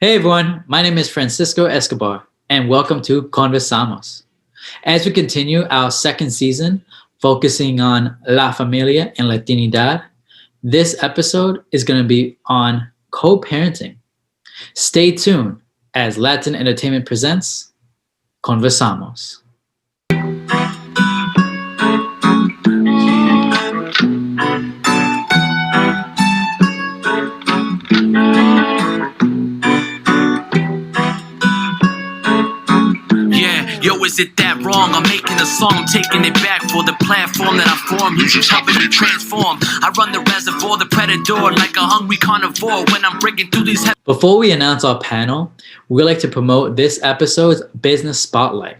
Hey everyone, my name is Francisco Escobar, and welcome to Conversamos. As we continue our second season focusing on La Familia and Latinidad, this episode is going to be on co-parenting. Stay tuned as Latin Entertainment presents Conversamos. Yo, is it that wrong? I'm making a song, I'm taking it back for the platform that I formed. Music's helping me transform. I run the reservoir, the predator, like a hungry carnivore when I'm breaking through these. Before we announce our panel, we'd like to promote this episode's business spotlight.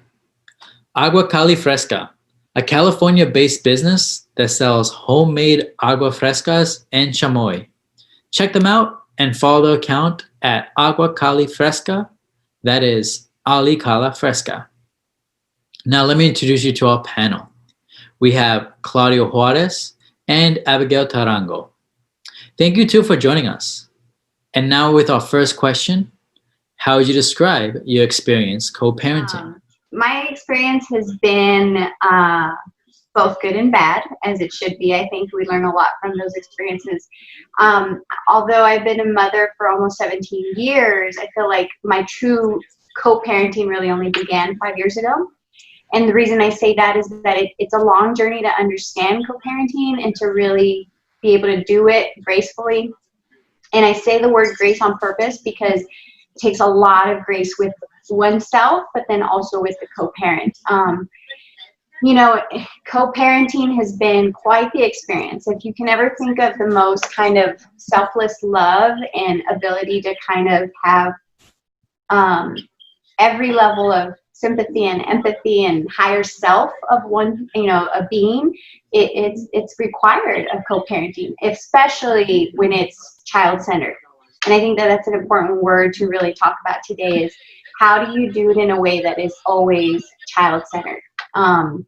Agua Cali Fresca, a California-based business that sells homemade agua frescas and chamoy. Check them out and follow the account at Agua Cali Fresca. That is Ali Cala Fresca. Now let me introduce you to our panel. We have Claudio Juarez and Abigail Tarango. Thank you two for joining us. And now with our first question, how would you describe your experience co-parenting? My experience has been both good and bad, as it should be. I think we learn a lot from those experiences. Although I've been a mother for almost 17 years, I feel like my true co-parenting really only began 5 years ago. And the reason I say that is that it's a long journey to understand co-parenting and to really be able to do it gracefully. And I say the word grace on purpose because it takes a lot of grace with oneself, but then also with the co-parent. Co-parenting has been quite the experience. If you can ever think of the most kind of selfless love and ability to kind of have every level of sympathy and empathy and higher self of one, a being, it's required of co-parenting, especially when it's child-centered. And I think that that's an important word to really talk about today is how do you do it in a way that is always child-centered? And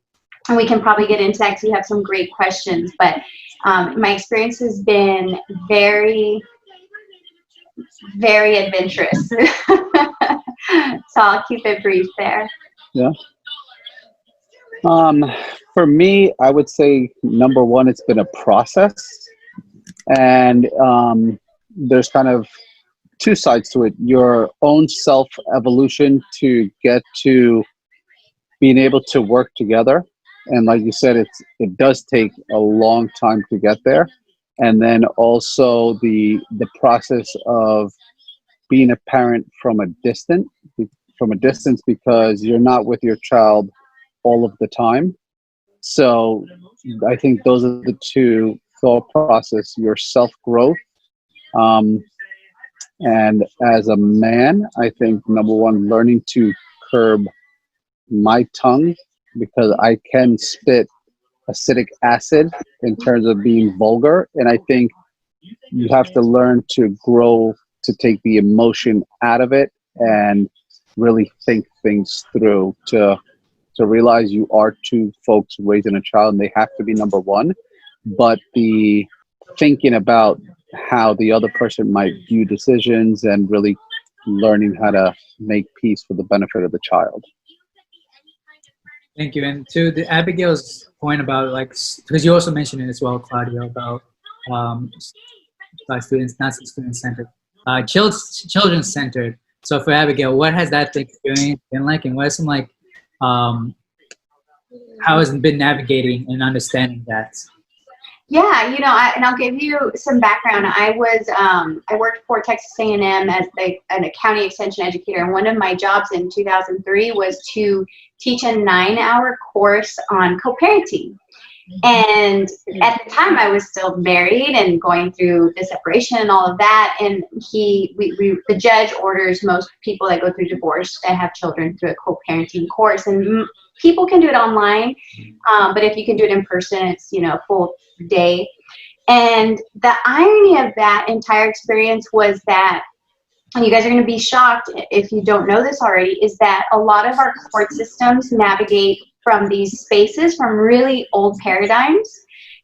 we can probably get into that because we have some great questions, but my experience has been very, very adventurous. So I'll keep it brief there. Yeah. For me, I would say number one, it's been a process, and there's kind of two sides to it. Your own self-evolution to get to being able to work together, and like you said, it does take a long time to get there, and then also the process of being a parent from a distance because you're not with your child all of the time. So I think those are the two thought process, your self-growth. And as a man, I think number one, learning to curb my tongue because I can spit acetic acid in terms of being vulgar. And I think you have to learn to grow to take the emotion out of it and really think things through to realize you are two folks raising a child and they have to be number one. But the thinking about how the other person might view decisions and really learning how to make peace for the benefit of the child. Thank you. And to the Abigail's point about because you also mentioned it as well, Claudio, about students, not student-centered, children-centered. So for Abigail, what has that experience been like, and what is some how has it been navigating and understanding that? Yeah, and I'll give you some background. I worked for Texas A&M as an county extension educator, and one of my jobs in 2003 was to teach a 9-hour course on co-parenting. And at the time, I was still married and going through the separation and all of that. And the judge orders most people that go through divorce that have children through a co-parenting course. And people can do it online, but if you can do it in person, it's a full day. And the irony of that entire experience was that, and you guys are going to be shocked if you don't know this already, is that a lot of our court systems navigate from these spaces from really old paradigms.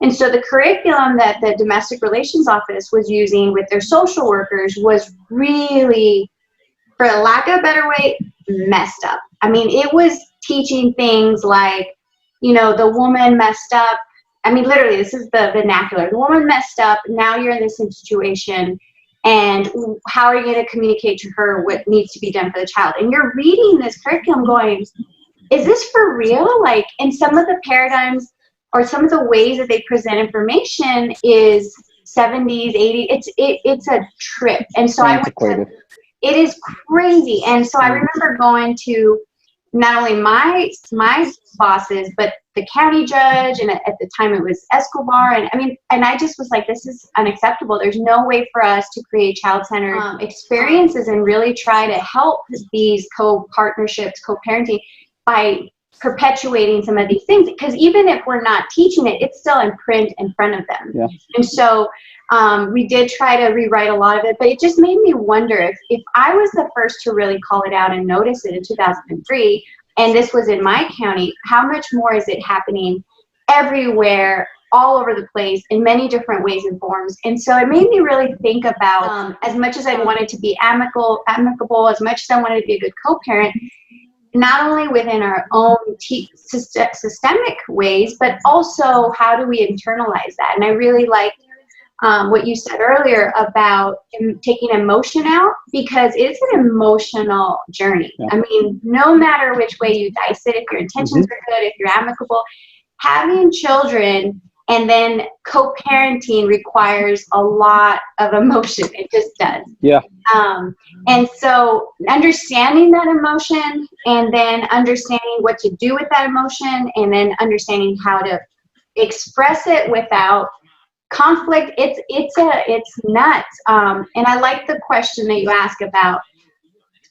And so the curriculum that the domestic relations office was using with their social workers was really for a lack of a better way, messed up. I mean, it was teaching things like, you know, the woman messed up. I mean, literally, this is the vernacular. The woman messed up. Now you're in this situation. And how are you going to communicate to her what needs to be done for the child? And you're reading this curriculum going, is this for real? Like, and some of the paradigms or some of the ways that they present information is 70s, 80s. It's a trip. And so it is crazy. And so I remember going to not only my bosses, but the county judge, and at the time it was Escobar, and I mean, and I just was like, this is unacceptable. There's no way for us to create child-centered experiences and really try to help these co-partnerships, co-parenting, by perpetuating some of these things, because even if we're not teaching it, it's still in print in front of them. Yeah. And so we did try to rewrite a lot of it, but it just made me wonder if I was the first to really call it out and notice it in 2003, and this was in my county, how much more is it happening everywhere, all over the place, in many different ways and forms? And so it made me really think about, as much as I wanted to be amicable, as much as I wanted to be a good co-parent, not only within our own systemic ways, but also how do we internalize that? And I really liked what you said earlier about taking emotion out, because it's an emotional journey. Yeah. I mean, no matter which way you dice it, if your intentions are good, if you're amicable, having children and then co-parenting requires a lot of emotion. It just does. Yeah. And so understanding that emotion, and then understanding what to do with that emotion, and then understanding how to express it without conflict, it's nuts. And I like the question that you ask about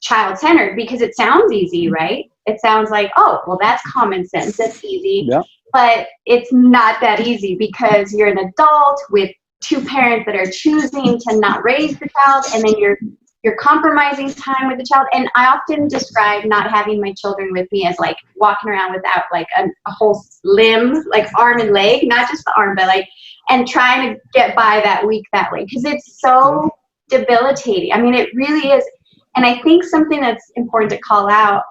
child-centered, because it sounds easy, right? It sounds like, oh, well, that's common sense, that's easy. Yeah. But it's not that easy, because you're an adult with two parents that are choosing to not raise the child, and then you're compromising time with the child. And I often describe not having my children with me as like walking around without like a whole limb, like arm and leg, not just the arm, but like, and trying to get by that week that way, because it's so debilitating. I mean, it really is. And I think something that's important to call out,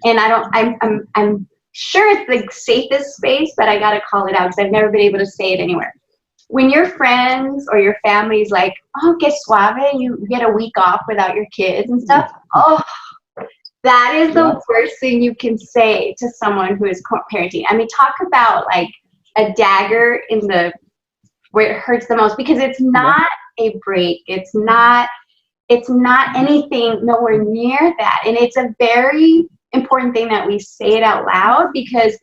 and I'm sure it's the safest space, but I got to call it out because I've never been able to say it anywhere. When your friends or your family's like, oh, que suave, you get a week off without your kids and stuff. Oh, that is the worst thing you can say to someone who is parenting. I mean, talk about like a dagger in the, where it hurts the most, because it's not a break. It's not anything nowhere near that. And it's a very important thing that we say it out loud, because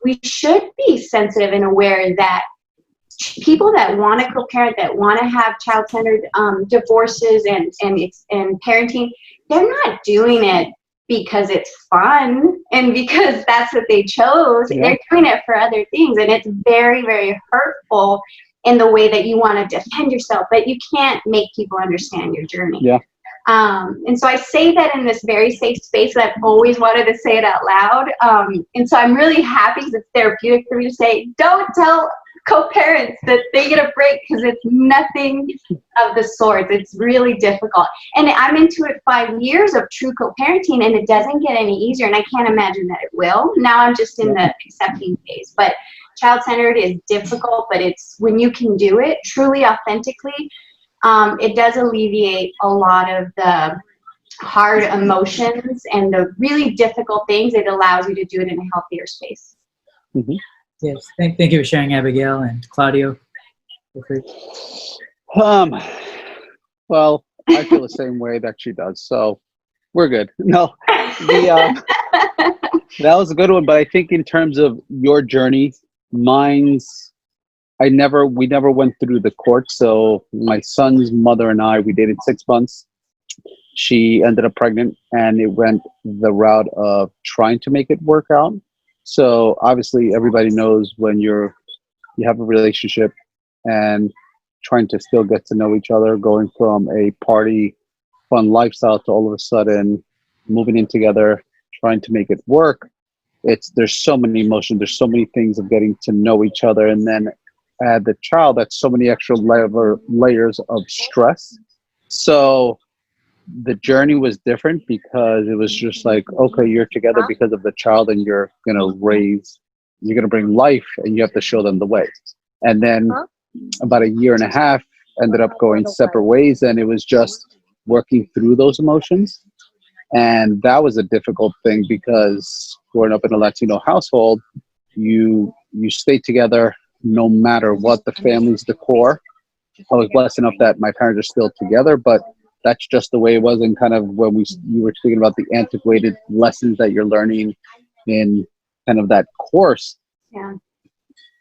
we should be sensitive and aware that people that want to co-parent, that want to have child-centered divorces and parenting, they're not doing it because it's fun and because that's what they chose. Yeah. They're doing it for other things, and it's very, very hurtful in the way that you want to defend yourself, but you can't make people understand your journey. Yeah. And so I say that in this very safe space that I've always wanted to say it out loud. And so I'm really happy, because it's therapeutic for me to say, don't tell co-parents that they get a break, because it's nothing of the sort. It's really difficult. And I'm into it 5 years of true co-parenting, and it doesn't get any easier, and I can't imagine that it will. Now I'm just in the accepting phase. But child-centered is difficult, but it's when you can do it truly authentically, it does alleviate a lot of the hard emotions and the really difficult things. It allows you to do it in a healthier space. Yes, thank you for sharing, Abigail and Claudio. Well, I feel the same way that she does, so we're good. No, that was a good one, but I think in terms of your journey, we never went through the court. So my son's mother and I, we dated 6 months. She ended up pregnant, and it went the route of trying to make it work out. So obviously everybody knows when you have a relationship and trying to still get to know each other, going from a party fun lifestyle to all of a sudden moving in together, trying to make it work. There's so many emotions, there's so many things of getting to know each other, and then add the child, that's so many extra layers of stress. So the journey was different because it was just like, okay, you're together because of the child, and you're gonna bring life, and you have to show them the way. And then about a year and a half, ended up going separate ways, and it was just working through those emotions. And that was a difficult thing because growing up in a Latino household, you stay together no matter what. The family's the core. I was blessed enough that my parents are still together, but that's just the way it was. And kind of when you were speaking about the antiquated lessons that you're learning in kind of that course,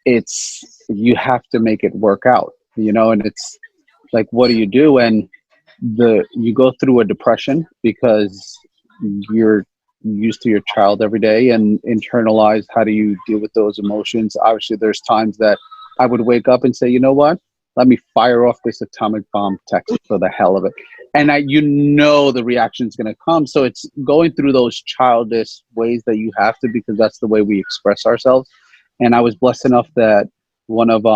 it's, you have to make it work out, and it's like, what do you do? And you go through a depression because you're used to your child every day, and internalize, how do you deal with those emotions? Obviously, there's times that I would wake up and say, you know what? Let me fire off this atomic bomb text for the hell of it. And the reaction is going to come. So it's going through those childish ways that you have to, because that's the way we express ourselves. And I was blessed enough that one of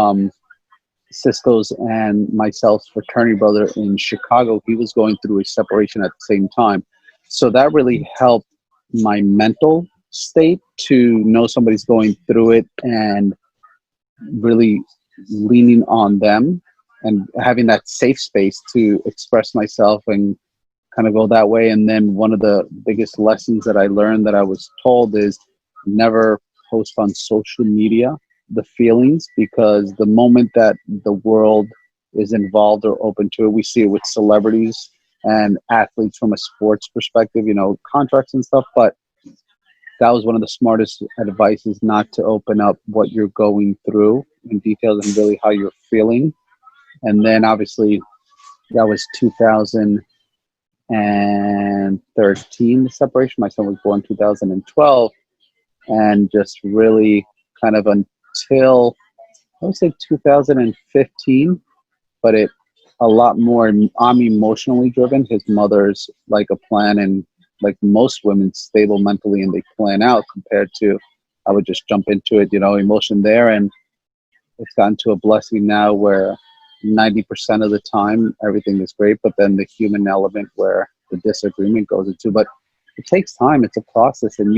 Cisco's and myself's fraternity brother in Chicago, he was going through a separation at the same time. So that really helped my mental state to know somebody's going through it, and really leaning on them and having that safe space to express myself and kind of go that way. And then one of the biggest lessons that I learned, that I was told, is never post on social media the feelings, because the moment that the world is involved or open to it, we see it with celebrities and athletes from a sports perspective, contracts and stuff. But that was one of the smartest advices, not to open up what you're going through in details and really how you're feeling. And then obviously that was 2013, the separation. My son was born 2012, and just really kind of until, I would say 2015, but a lot more, I'm emotionally driven. His mother's like a plan, and like most women, stable mentally, and they plan out, compared to, I would just jump into it, emotion there. And it's gotten to a blessing now where 90% of the time everything is great, but then the human element where the disagreement goes into. But it takes time. It's a process, and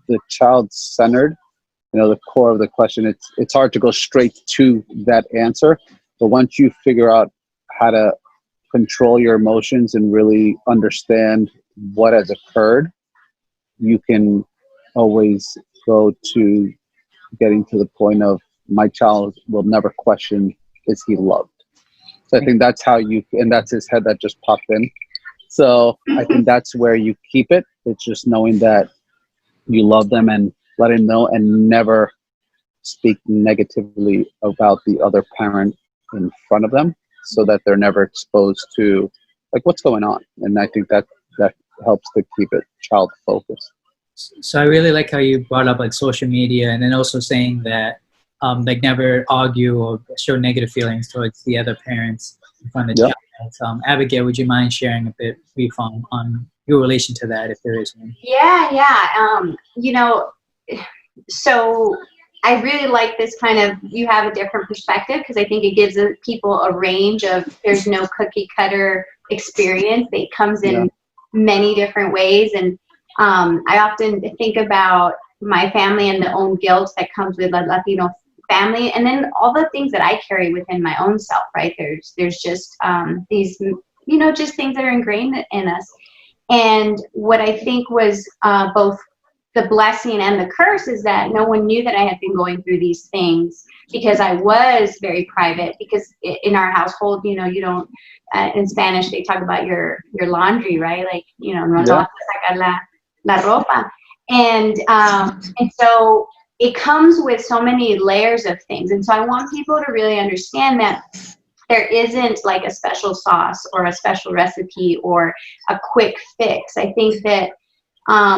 the child-centered, the core of the question, it's hard to go straight to that answer. But once you figure out how to control your emotions and really understand what has occurred, you can always go to getting to the point of, my child will never question, is he loved? So I think that's how and that's his head that just popped in. So I think that's where you keep it. It's just knowing that you love them, and let him know, and never speak negatively about the other parent in front of them, so that they're never exposed to like what's going on. And I think that helps to keep it child focused. So I really like how you brought up like social media, and then also saying that like never argue or show negative feelings towards the other parents in front of the child. Abigail, would you mind sharing a bit brief on your relation to that, if there is one? Yeah. So I really like this kind of, you have a different perspective, because I think it gives people a range of, there's no cookie cutter experience. It comes in many different ways. And I often think about my family and the own guilt that comes with a Latino family, and then all the things that I carry within my own self, right? There's just these, just things that are ingrained in us. And what I think was both the blessing and the curse is that no one knew that I had been going through these things, because I was very private. Because in our household, you don't, in Spanish, they talk about your laundry, right? Like, no vas a sacar la ropa. And so it comes with so many layers of things. And so I want people to really understand that there isn't like a special sauce or a special recipe or a quick fix. I think that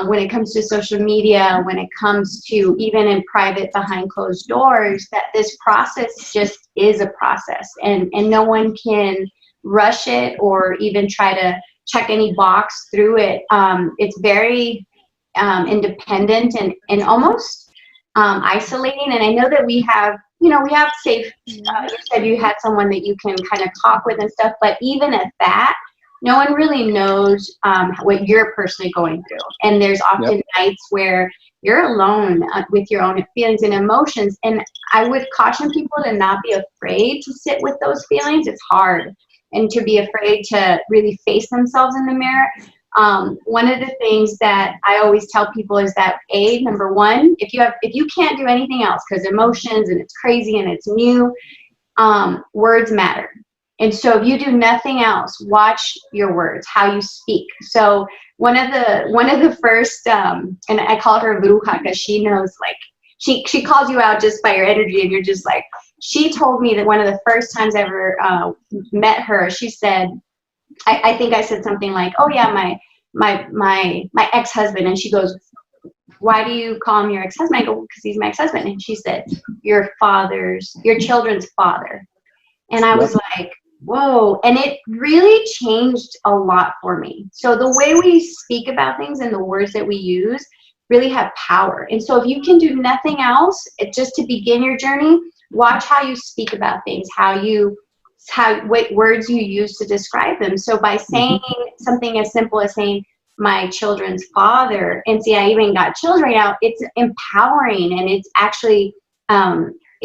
when it comes to social media, when it comes to even in private behind closed doors, that this process just is a process, and no one can rush it or even try to check any box through it. It's very independent and almost isolating. And I know that we have safe, you said you had someone that you can kind of talk with and stuff, but even at that, no one really knows what you're personally going through. And there's often nights where you're alone with your own feelings and emotions. And I would caution people to not be afraid to sit with those feelings. It's hard. And to be afraid to really face themselves in the mirror. One of the things that I always tell people is that number one, if you can't do anything else because emotions and it's crazy and it's new, words matter. And so if you do nothing else, watch your words, how you speak. So one of the first, and I call her Bruja because she knows, like, she calls you out just by your energy, and you're just like, she told me that one of the first times I ever met her, she said, I think I said something like, oh yeah, my ex-husband. And she goes, why do you call him your ex-husband? I go, because he's my ex-husband. And she said, your children's father. And I was like, whoa. And it really changed a lot for me. So the way we speak about things and the words that we use really have power. And so if you can do nothing else, just to begin your journey, watch how you speak about things, what words you use to describe them. So by saying something as simple as saying my children's father, and see, I even got chills right now, it's empowering, and it's actually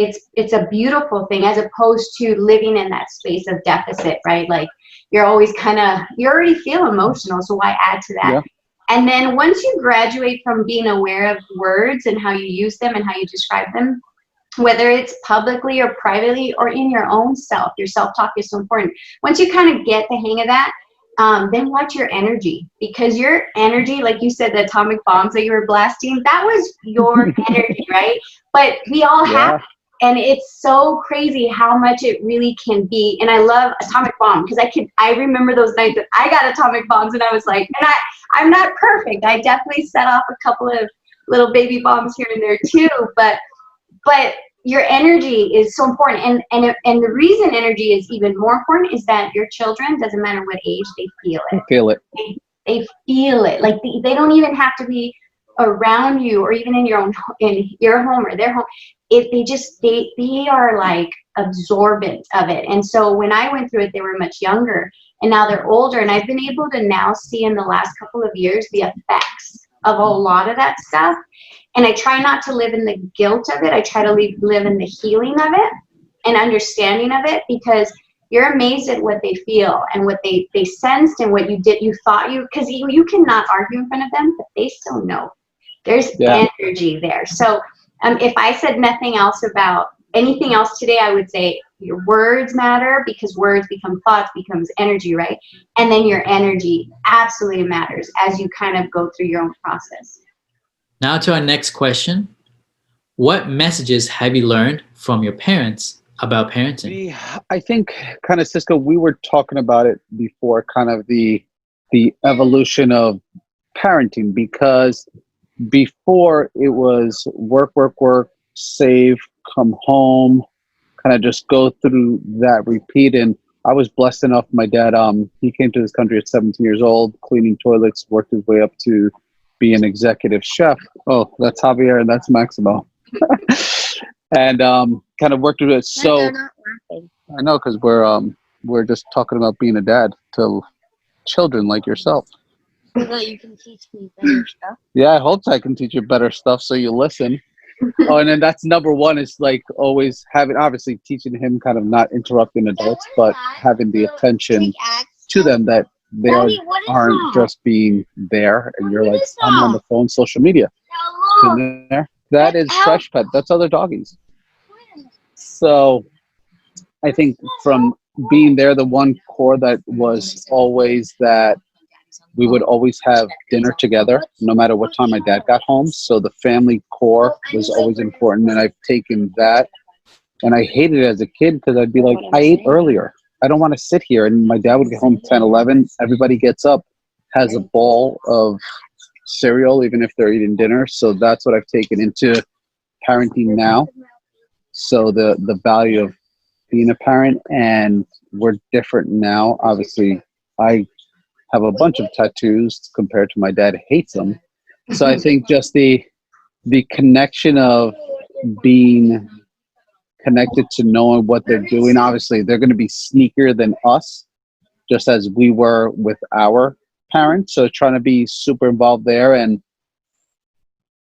it's a beautiful thing, as opposed to living in that space of deficit, right? Like you're always you already feel emotional, so why add to that? And then once you graduate from being aware of words and how you use them and how you describe them, whether it's publicly or privately or in your own self, your self-talk is so important. Once you kind of get the hang of that, then watch your energy, because your energy, like you said, the atomic bombs that you were blasting, that was your energy, right? But we all have it. And it's so crazy how much it really can be. And I love atomic bomb, because I remember those nights that I got atomic bombs, and I was like, and I'm not perfect. I definitely set off a couple of little baby bombs here and there too, but your energy is so important. And the reason energy is even more important is that your children, doesn't matter what age, they feel it. They feel it. Like they don't even have to be around you, or even in your home or their home. They are like absorbent of it. And so when I went through it, they were much younger, and now they're older. And I've been able to now see in the last couple of years the effects of a lot of that stuff. And I try not to live in the guilt of it. I try to live in the healing of it and understanding of it, because you're amazed at what they feel and what they sensed and what you thought because you cannot argue in front of them, but they still know. There's energy there. So if I said nothing else about anything else today, I would say your words matter, because words become thoughts, becomes energy, right? And then your energy absolutely matters as you kind of go through your own process. Now to our next question. What messages have you learned from your parents about parenting? I think, kind of, Cisco, we were talking about it before, kind of the evolution of parenting, because before it was work, save, come home, kind of just go through that repeat. And I was blessed enough. My dad, he came to this country at 17 years old, cleaning toilets, worked his way up to be an executive chef. Oh, that's Javier and that's Maximo. And kind of worked with it. So I know, because we're just talking about being a dad to children like yourself. So you can teach me better stuff. Yeah, I hope I can teach you better stuff so you listen. Oh, and then that's number one, is like always obviously teaching him kind of not interrupting adults, but having the attention to them, that they aren't just being there and you're like, I'm on the phone, social media. That is Fresh Pet. That's other doggies. So I think from being there, the one core that was always that we would always have dinner together, no matter what time my dad got home. So the family core was always important. And I've taken that, and I hated it as a kid, because I'd be like, I ate earlier. I don't want to sit here. And my dad would get home 10, 11. Everybody gets up, has a bowl of cereal, even if they're eating dinner. So that's what I've taken into parenting now. So the value of being a parent, and we're different now. Obviously, I have a bunch of tattoos compared to my dad hates them. So I think just the connection of being connected to knowing what they're doing. Obviously, they're going to be sneakier than us, just as we were with our parents. So trying to be super involved there, and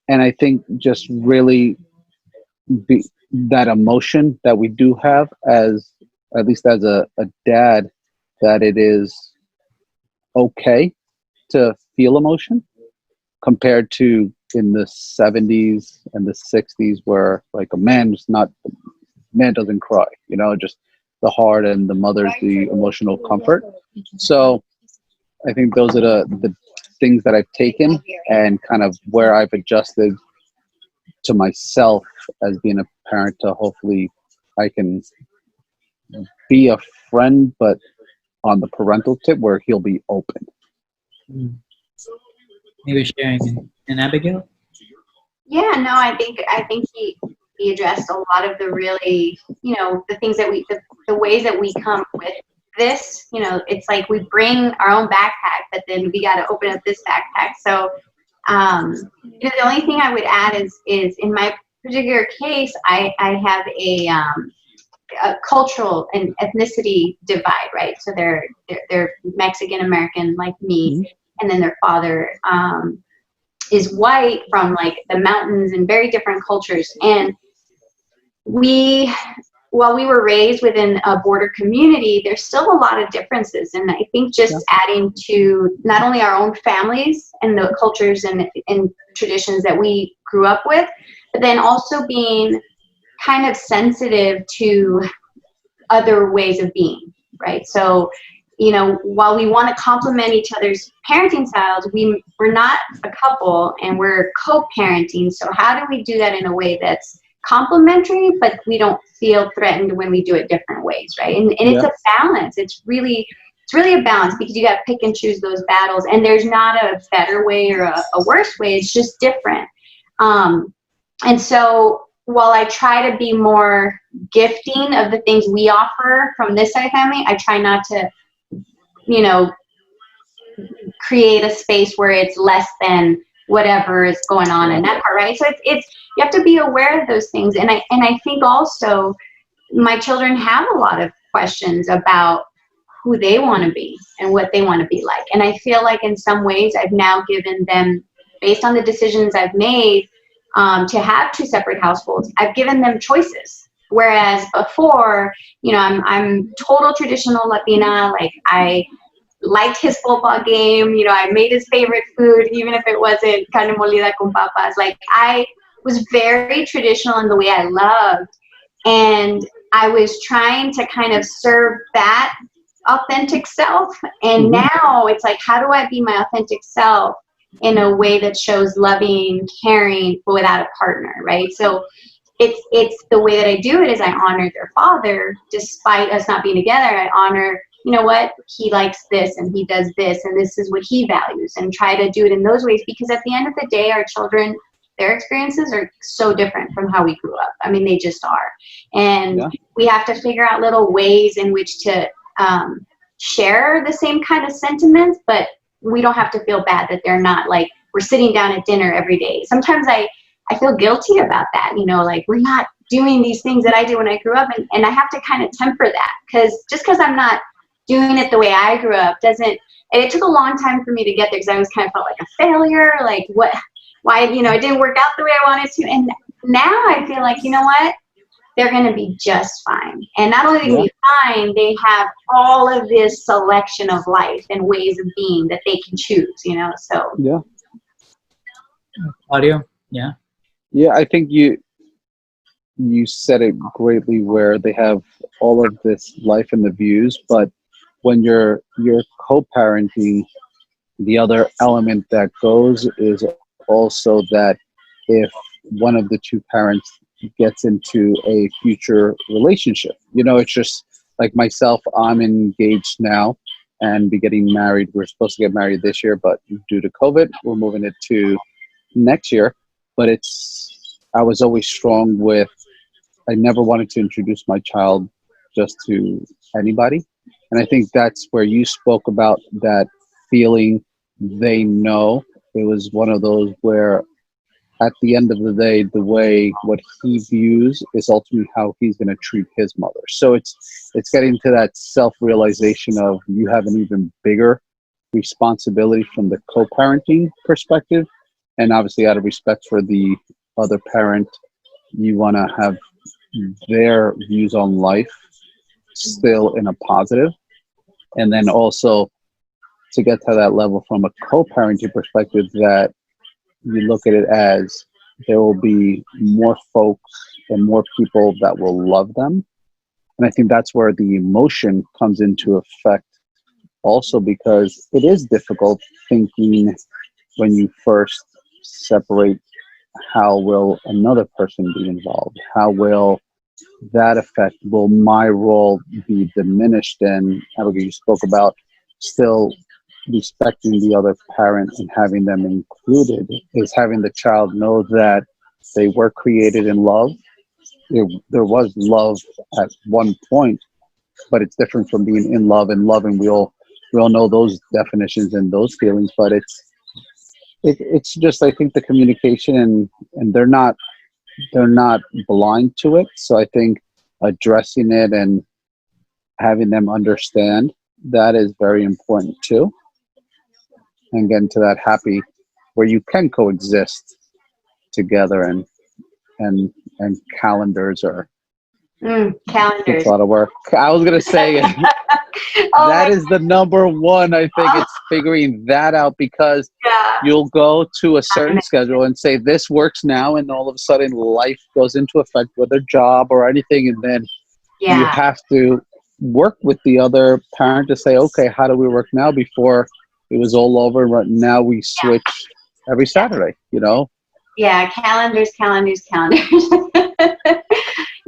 I think just really be that emotion that we do have, as at least as a dad, that it is okay to feel emotion, compared to in the 70s and the 60s, where like a man doesn't cry, just the heart, and the mother's the emotional comfort. So I think those are the things that I've taken, and kind of where I've adjusted to myself as being a parent, to hopefully I can be a friend, but on the parental tip where he'll be open. Maybe sharing. And Abigail? Yeah, no, I think he addressed a lot of the really, the things that the ways that we come with this. It's like we bring our own backpack, but then we got to open up this backpack. So, the only thing I would add is in my particular case, I have a cultural and ethnicity divide, right? So they're Mexican American like me, and then their father is white from like the mountains and very different cultures. And while we were raised within a border community, there's still a lot of differences. And I think just adding to not only our own families and the cultures and traditions that we grew up with, but then also being kind of sensitive to other ways of being, right? So, while we want to complement each other's parenting styles, we're not a couple, and we're co-parenting. So how do we do that in a way that's complementary, but we don't feel threatened when we do it different ways, right? And it's a balance. It's really a balance, because you got to pick and choose those battles, and there's not a better way or a worse way. It's just different. And so while I try to be more gifting of the things we offer from this side of the family, I try not to, create a space where it's less than whatever is going on in that part, right? So it's you have to be aware of those things. And I think also my children have a lot of questions about who they want to be and what they want to be like. And I feel like in some ways I've now given them, based on the decisions I've made, to have two separate households, I've given them choices. Whereas before, I'm total traditional Latina. Like, I liked his football game. I made his favorite food, even if it wasn't carne molida con papas. Like, I was very traditional in the way I loved. And I was trying to kind of serve that authentic self. And now it's like, how do I be my authentic self in a way that shows loving, caring, but without a partner, right? So it's the way that I do it is I honor their father, despite us not being together. I honor, what, he likes this and he does this and this is what he values, and try to do it in those ways, because at the end of the day, our children, their experiences are so different from how we grew up. I mean, they just are. And we have to figure out little ways in which to share the same kind of sentiments, but we don't have to feel bad that they're not, like, we're sitting down at dinner every day. Sometimes I feel guilty about that, like, we're not doing these things that I did when I grew up, and I have to kind of temper that, because just because I'm not doing it the way I grew up doesn't, and it took a long time for me to get there, because I was kind of felt like a failure, like, why, it didn't work out the way I wanted to. And now I feel like, what? They're going to be just fine. And not only are they going to be fine, they have all of this selection of life and ways of being that they can choose, so. Yeah. Audio? Yeah. Yeah, I think you said it greatly, where they have all of this life and the views, but when you're co-parenting, the other element that goes is also that if one of the two parents gets into a future relationship, it's just like myself, I'm engaged now and be getting married. We're supposed to get married this year, but due to COVID, we're moving it to next year. But I was always strong with, I never wanted to introduce my child just to anybody. And I think that's where you spoke about that feeling they know. It was one of those where at the end of the day, the way what he views is ultimately how he's going to treat his mother. So it's getting to that self-realization of you have an even bigger responsibility from the co-parenting perspective. And obviously out of respect for the other parent, you want to have their views on life still in a positive. And then also to get to that level from a co-parenting perspective, that you look at it as there will be more folks and more people that will love them. And I think that's where the emotion comes into effect also, because it is difficult thinking when you first separate, how will another person be involved? How will that affect? Will my role be diminished? And Abigail, you spoke about still respecting the other parent and having them included, is having the child know that they were created in love. There was love at one point, but it's different from being in love and loving. We all know those definitions and those feelings, but it's just, I think, the communication, and they're not blind to it. So I think addressing it and having them understand that is very important too, and getting to that happy where you can coexist together. And calendars are calendars. it's a lot of work. I was gonna say that is the number one. I think it's figuring that out, because you'll go to a certain schedule and say this works now, and all of a sudden life goes into effect, whether job or anything, and then you have to work with the other parent to say, okay, how do we work now? Before it was all over, right now we switch every Saturday, you know? Yeah, calendars.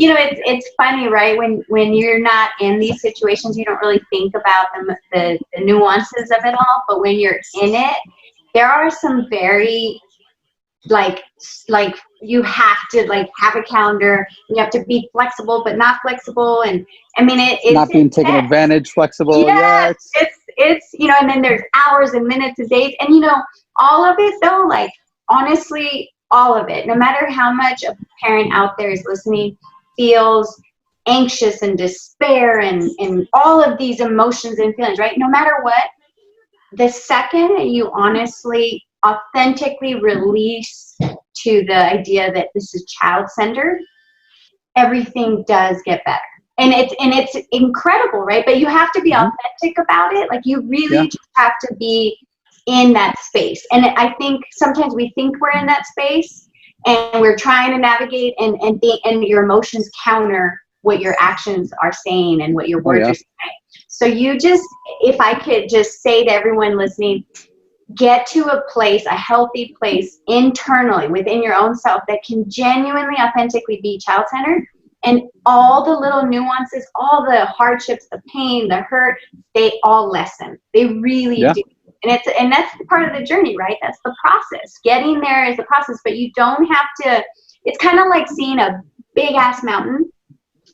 You know, it's funny, right? When you're not in these situations, you don't really think about the nuances of it all. But when you're in it, there are some very like you have to have a calendar. You have to be flexible, but not flexible. And I mean, it's not being taken advantage, flexible. Yeah, it's you know, and then there's hours and minutes and days, and you know, all of it though. Like honestly, all of it. No matter how much a parent out there is listening feels anxious and despair and all of these emotions and feelings, right? No matter what, the second that you honestly, authentically release to the idea that this is child-centered, everything does get better. And it's incredible, right? But you have to be authentic about it. Like you really just have to be in that space. And I think sometimes we think we're in that space and we're trying to navigate and your emotions counter what your actions are saying and what your words are saying. So you just, if I could just say to everyone listening, get to a place, a healthy place internally within your own self that can genuinely, authentically be child-centered. And all the little nuances, all the hardships, the pain, the hurt, they all lessen. They really do. And that's part of the journey, right? That's the process. Getting there is the process, but you don't have to. It's kind of like seeing a big ass mountain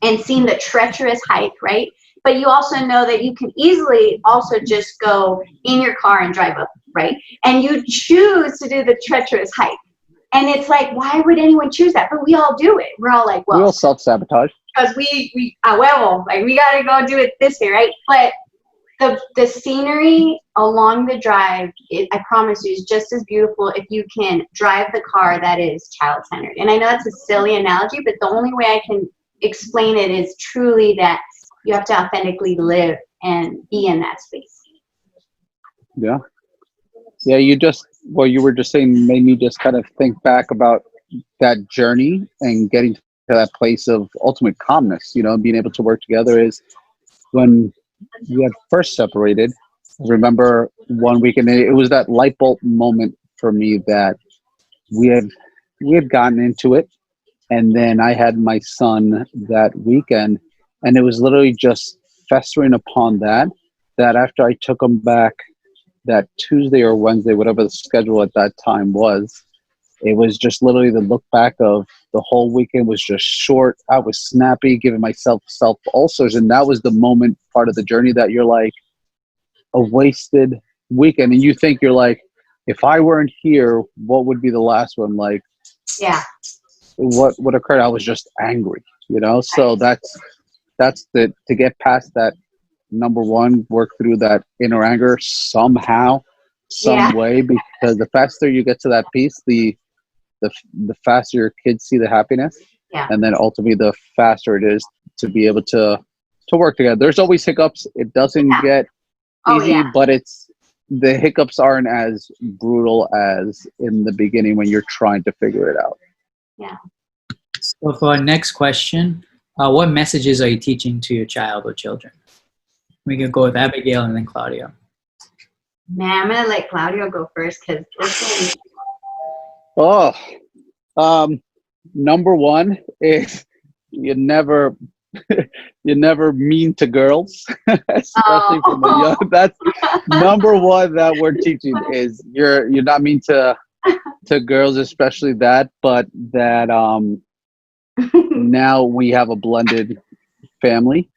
and seeing the treacherous hike, right? But you also know that you can easily also just go in your car and drive up, right? And you choose to do the treacherous hike. And it's like, why would anyone choose that? But we all do it. We're all like, well, we all self-sabotage. Because we got to go do it this way, right? But the scenery along the drive, I promise you, is just as beautiful if you can drive the car that is child-centered. And I know that's a silly analogy, but the only way I can explain it is truly that you have to authentically live and be in that space. Yeah. Yeah, what you were just saying made me just kind of think back about that journey and getting to that place of ultimate calmness, you know, being able to work together. Is when we had first separated, I remember one weekend, it was that light bulb moment for me that we had gotten into it. And then I had my son that weekend, and it was literally just festering upon that after I took him back that Tuesday or Wednesday, whatever the schedule at that time was, it was just literally the look back of the whole weekend was just short. I was snappy, giving myself self ulcers. And that was the moment, part of the journey, that you're like, a wasted weekend. And you think, you're like, if I weren't here, what would be the last one? Like, Yeah. what occurred, I was just angry, so that's to get past that. Number one, work through that inner anger somehow, some way, because the faster you get to that piece, the faster your kids see the happiness, and then ultimately the faster it is to be able to work together. There's always hiccups. It doesn't get easy, but the hiccups aren't as brutal as in the beginning when you're trying to figure it out. Yeah. So for our next question, what messages are you teaching to your child or children? We can go with Abigail and then Claudio. Man, I'm gonna let Claudio go first because this one. Number one is you never mean to girls, especially from the young. That's number one that we're teaching is you're not mean to girls, especially that, but that now we have a blended family,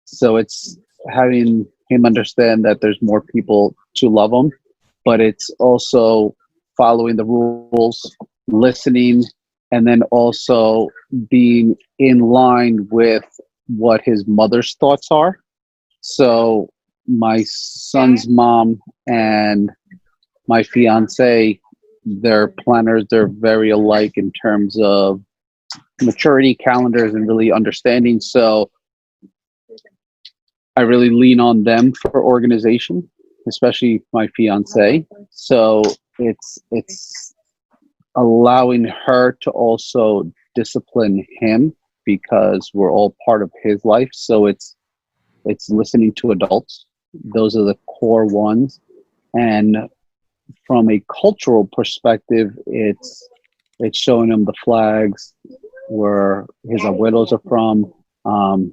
so it's having him understand that there's more people to love him, but it's also following the rules, listening, and then also being in line with what his mother's thoughts are. So my son's mom and my fiance, they're planners. They're very alike in terms of maturity, calendars, and really understanding. So I really lean on them for organization, especially my fiance. So it's allowing her to also discipline him because we're all part of his life. So it's listening to adults. Those are the core ones. And from a cultural perspective, it's showing him the flags, where his abuelos are from,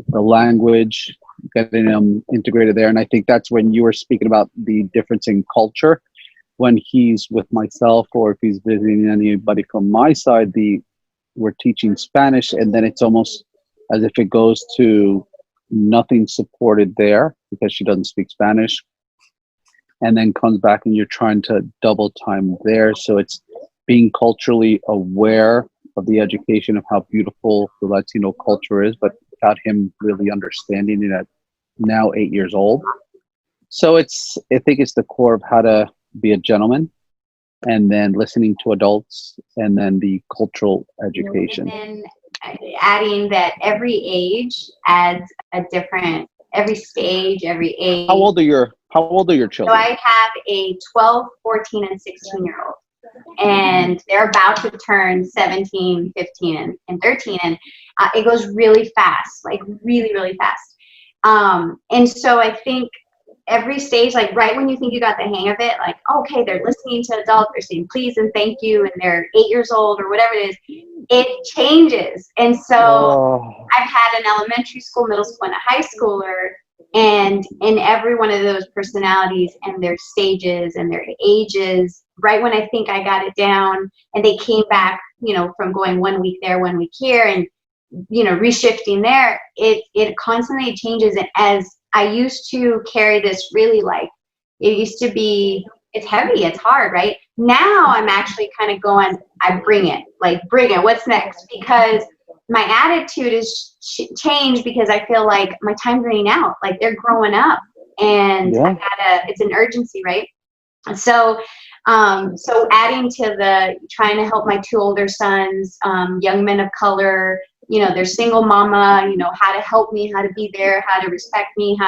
the language, getting them integrated there. And I think that's when you were speaking about the difference in culture. When he's with myself or if he's visiting anybody from my side, we're teaching Spanish, and then it's almost as if it goes to nothing supported there because she doesn't speak Spanish, and then comes back and you're trying to double time there. So it's being culturally aware of the education of how beautiful the Latino culture is, but without him really understanding it at now 8 years old. So I think it's the core of how to be a gentleman, and then listening to adults, and then the cultural education. And then adding that every age adds a different, every stage, every age. How old are your children? So I have a 12, 14, and 16-year-old. And they're about to turn 17, 15, and 13. And it goes really fast, like really, really fast. And so I think every stage, like right when you think you got the hang of it, like, okay, they're listening to adults, they're saying please and thank you, and they're 8 years old or whatever it is, it changes. And so I've had an elementary school, middle school, and a high schooler, and in every one of those personalities and their stages and their ages, right when I think I got it down, and they came back, from going 1 week there, 1 week here, and, reshifting there, it constantly changes. And as I used to carry this really it used to be, it's heavy, it's hard, right? Now I'm actually kind of going, I bring it, what's next? Because my attitude is changed because I feel like my time's running out, like they're growing up, and it's an urgency, right? So adding to the trying to help my 2 older sons, young men of color, they're single mama, how to help me, how to be there, how to respect me,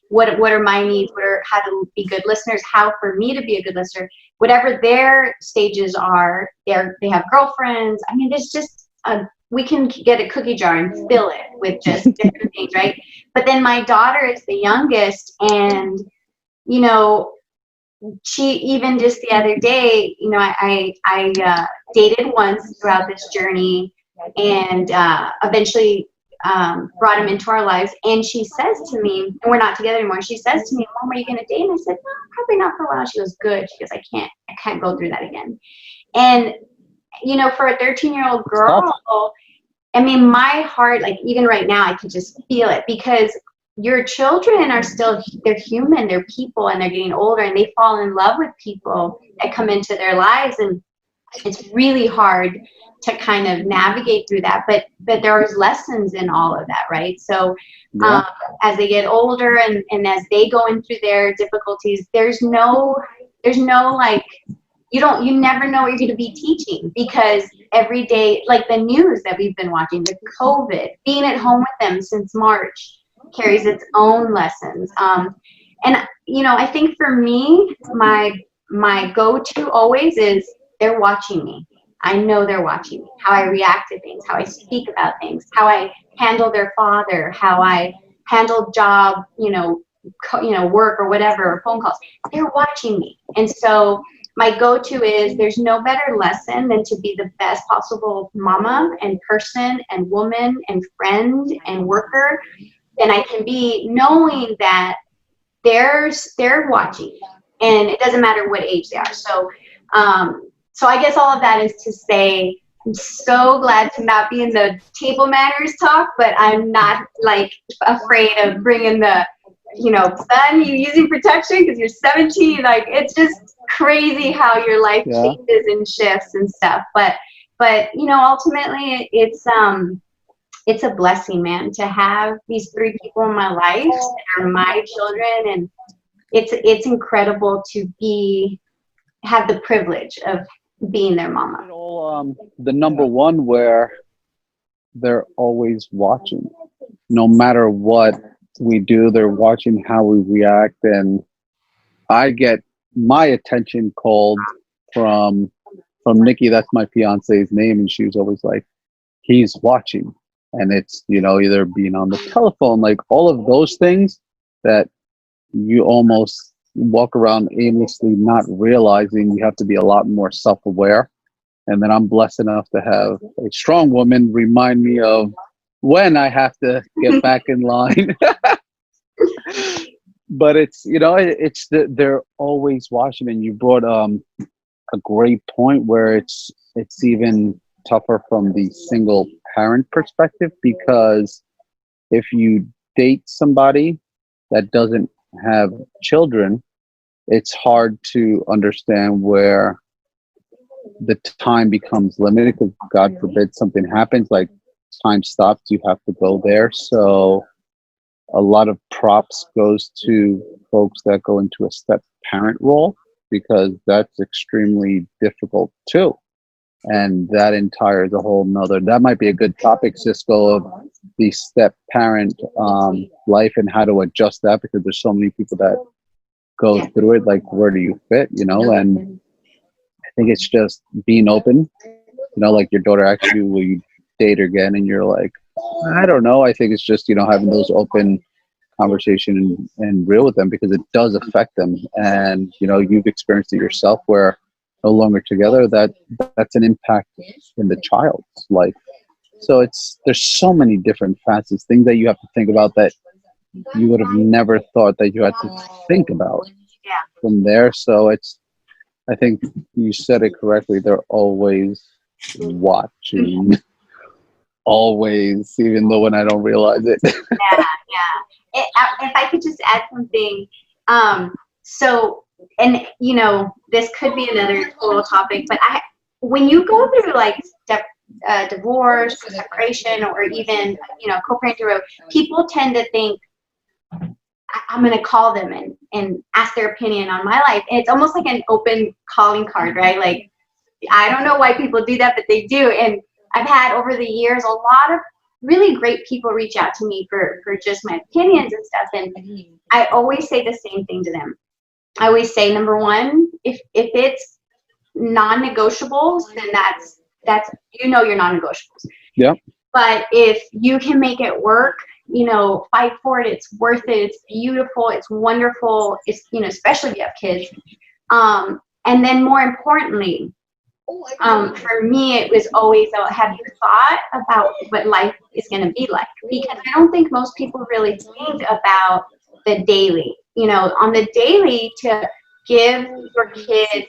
what are my needs, how to be good listeners, how for me to be a good listener, whatever their stages are. They have girlfriends. I mean, there's just we can get a cookie jar and fill it with just different things, right? But then my daughter is the youngest, and she, even just the other day, I dated once throughout this journey, and eventually brought him into our lives. And she says to me, and we're not together anymore, she says to me, Mom, are you going to date? And I said, no, probably not for a while. She goes, good. She goes, I can't go through that again. And, for a 13-year-old girl, I mean, my heart, like even right now, I could just feel it, because your children are still, they're human, they're people, and they're getting older, and they fall in love with people that come into their lives. And it's really hard to kind of navigate through that, but there's lessons in all of that, right? So as they get older and as they go in through their difficulties, there's no like, you never know what you're going to be teaching, because every day, like the news that we've been watching, the COVID, being at home with them since March carries its own lessons. And I think for me, my go-to always is, they're watching me. I know they're watching me, how I react to things, how I speak about things, how I handle their father, how I handle job, work or whatever, or phone calls. They're watching me. And so my go-to is, there's no better lesson than to be the best possible mama and person and woman and friend and worker than I can be, knowing that they're watching, and it doesn't matter what age they are. So I guess all of that is to say, I'm so glad to not be in the table manners talk, but I'm not like afraid of bringing the, son, you using protection because you're 17. Like, it's just crazy how your life changes and shifts and stuff. But ultimately it's a blessing, man, to have these 3 people in my life that are my children, and it's incredible to have the privilege of being their mama. The number one, where they're always watching. No matter what we do, they're watching how we react. And I get my attention called from Nikki, that's my fiance's name, and she was always like, he's watching. And it's, either being on the telephone, like all of those things that you almost walk around aimlessly, not realizing you have to be a lot more self-aware. And then I'm blessed enough to have a strong woman remind me of when I have to get back in line. But it's, they're always watching. And you brought a great point where it's even tougher from the single parent perspective, because if you date somebody that doesn't have children, it's hard to understand where the time becomes limited, because God forbid something happens, like time stops, you have to go there. So a lot of props goes to folks that go into a step parent role, because that's extremely difficult too. And that entire, the whole nother, that might be a good topic, Cisco, of the step parent life and how to adjust that, because there's so many people that go through it, like, where do you fit, and I think it's just being open, like your daughter actually, will you date again? And you're like, I don't know. I think it's just, having those open conversation and real with them, because it does affect them. And, you've experienced it yourself, where no longer together, that's an impact in the child's life. So there's so many different facets, things that you have to think about that you would have never thought that you had to think about from there. So I think you said it correctly. They're always watching, always, even though when I don't realize it. If I could just add something, and this could be another total topic, but when you go through like divorce, separation, or even co-parenting, people tend to think, I'm going to call them and ask their opinion on my life. And it's almost like an open calling card, right? Like, I don't know why people do that, but they do. And I've had over the years a lot of really great people reach out to me for just my opinions and stuff. And I always say the same thing to them. I always say, number one, if it's non-negotiables, then that's your non-negotiables. Yeah. But if you can make it work, fight for it. It's worth it. It's beautiful. It's wonderful. It's, especially if you have kids. And then more importantly, for me, it was always, have you thought about what life is going to be like? Because I don't think most people really think about the daily, on the daily, to give your kid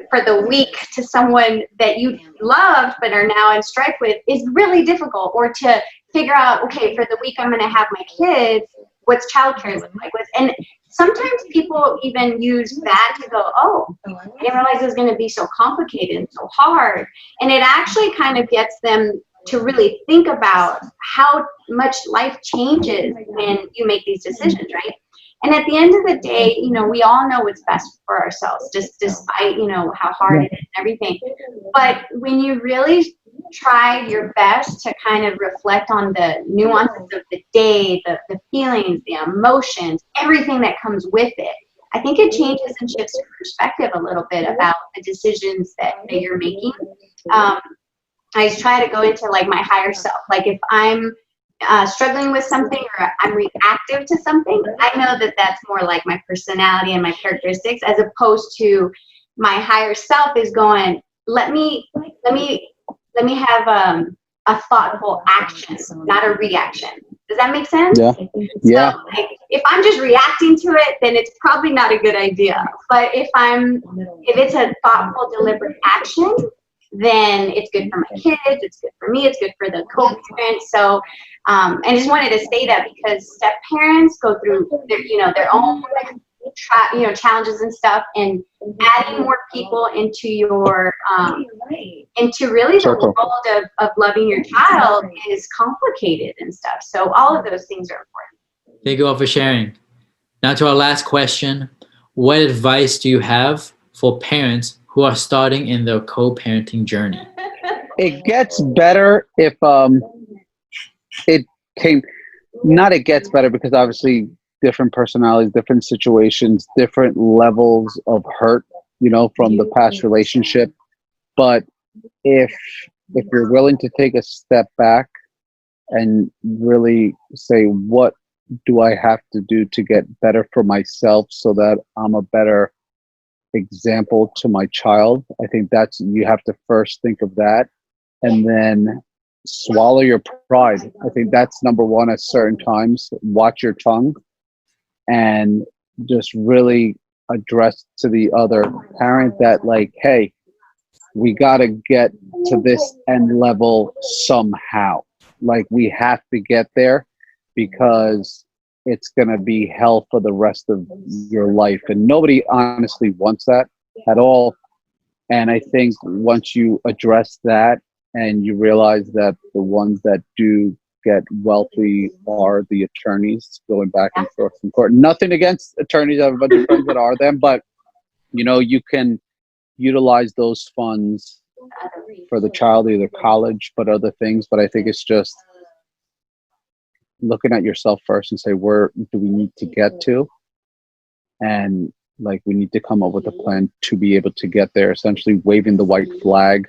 for the week to someone that you loved but are now in strife with is really difficult. Or to figure out, okay, for the week I'm going to have my kids, what's childcare look like? And sometimes people even use that to go, oh, I didn't realize it was going to be so complicated and so hard. And it actually kind of gets them to really think about how much life changes when you make these decisions, right? And at the end of the day, you know, we all know what's best for ourselves, just despite, you know, how hard it is and everything. But when you really try your best to kind of reflect on the nuances of the day, the feelings, the emotions, everything that comes with it, I think it changes and shifts your perspective a little bit about the decisions that you're making. I try to go into like my higher self. Like if I'm struggling with something or I'm reactive to something, I know that that's more like my personality and my characteristics, as opposed to my higher self is going, let me have a thoughtful action, not a reaction. Does that make sense? Yeah. So, like, if I'm just reacting to it, then it's probably not a good idea. But if it's a thoughtful, deliberate action, then it's good for my kids, it's good for me, it's good for the co-parents. So, I just wanted to say that because step parents go through their own challenges and stuff, and adding more people into your into really the world of loving your child is complicated and stuff. So all of those things are important. Thank you all for sharing. Now to our last question. What advice do you have for parents who are starting in their co-parenting journey? It gets better if it gets better because obviously different personalities, different situations, different levels of hurt, you know, from the past relationship. But if you're willing to take a step back and really say, what do I have to do to get better for myself so that I'm a better example to my child? I think you have to first think of that and then swallow your pride. I think that's number one at certain times. Watch your tongue and just really address to the other parent that, like, hey, we got to get to this end level somehow. Like, we have to get there because it's going to be hell for the rest of your life. And nobody honestly wants that at all. And I think once you address that and you realize that the ones that do get wealthy are the attorneys going back and forth in court. Nothing against attorneys. I have a bunch of friends that are them, but you know, you can utilize those funds for the child, either college, but other things. But I think it's just looking at yourself first and say, where do we need to get to? And like, we need to come up with a plan to be able to get there, essentially waving the white flag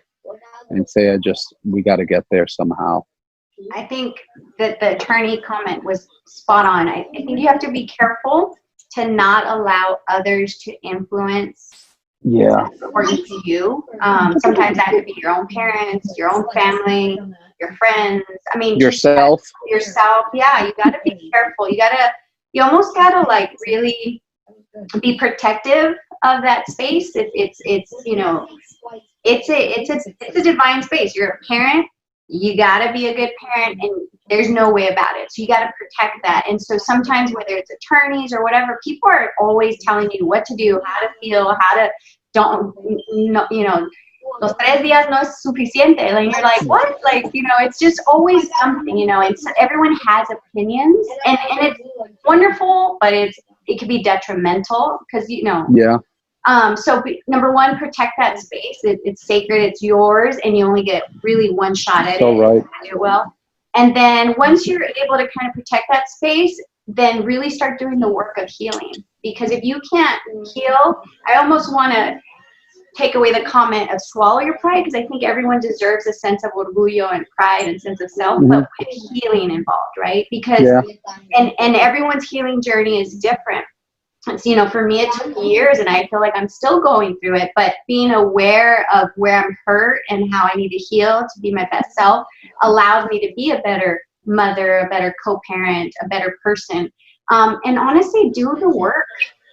and say, we got to get there somehow. I think that the attorney comment was spot on. I think you have to be careful to not allow others to influence according to you. Sometimes that could be your own parents, your own family, your friends. I mean, yourself. Yeah, you got to be careful. You almost got to like really be protective of that space. It's a divine space. You're a parent. You got to be a good parent, and there's no way about it. So you got to protect that. And so sometimes, whether it's attorneys or whatever, people are always telling you what to do, how to feel, los 3 días no es suficiente. And you're like, what? Like, you know, it's just always something, you know, and so everyone has opinions, and it's wonderful, but it can be detrimental because, you know. Yeah. So number one, protect that space. It's sacred. It's yours, and you only get really one shot at it. Right. Do well. And then once you're able to kind of protect that space, then really start doing the work of healing. Because if you can't heal, I almost want to take away the comment of swallow your pride, because I think everyone deserves a sense of orgullo and pride and sense of self, but with healing involved, right? Because and everyone's healing journey is different. So, you know, for me, it took years, and I feel like I'm still going through it, but being aware of where I'm hurt and how I need to heal to be my best self allows me to be a better mother, a better co-parent, a better person. And honestly, do the work.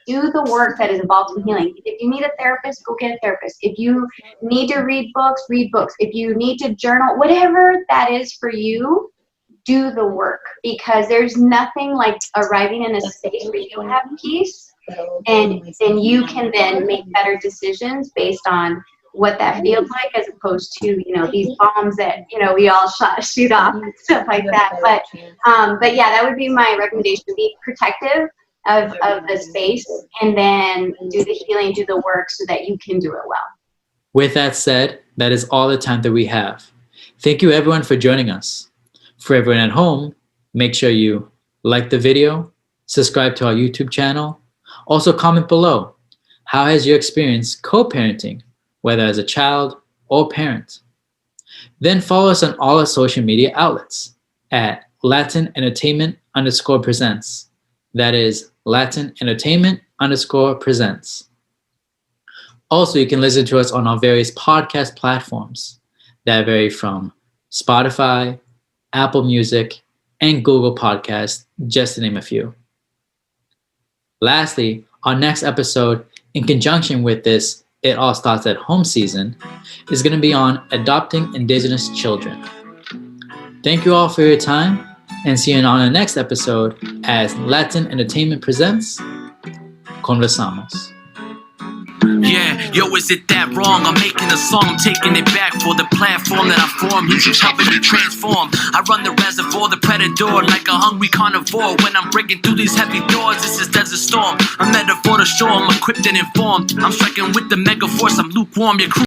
Do the work that is involved in healing. If you need a therapist, go get a therapist. If you need to read books, read books. If you need to journal, whatever that is for you, do the work, because there's nothing like arriving in a space where you have peace, and then you can then make better decisions based on what that feels like, as opposed to, you know, these bombs that, you know, we all shoot off and stuff like that. But yeah, that would be my recommendation: be protective of the space, and then do the healing, do the work, so that you can do it well. With that said, that is all the time that we have. Thank you everyone for joining us. For everyone at home, make sure you like the video, subscribe to our YouTube channel. Also comment below, how has your experience co-parenting, whether as a child or parent? Then follow us on all our social media outlets at Latin Entertainment _presents. That is Latin Entertainment _presents. Also, you can listen to us on our various podcast platforms that vary from Spotify, Apple Music, and Google Podcasts, just to name a few. Lastly, our next episode, in conjunction with this It All Starts at Home season, is going to be on adopting Indigenous children. Thank you all for your time, and see you on the next episode as Latin Entertainment presents Conversamos. Yeah, yo, is it that wrong? I'm making a song, I'm taking it back for the platform that I formed. You should chop it and transform. I run the reservoir, the predator, like a hungry carnivore. When I'm breaking through these heavy doors, this is Desert Storm. A metaphor to show I'm equipped and informed. I'm striking with the mega force, I'm lukewarm. Your crew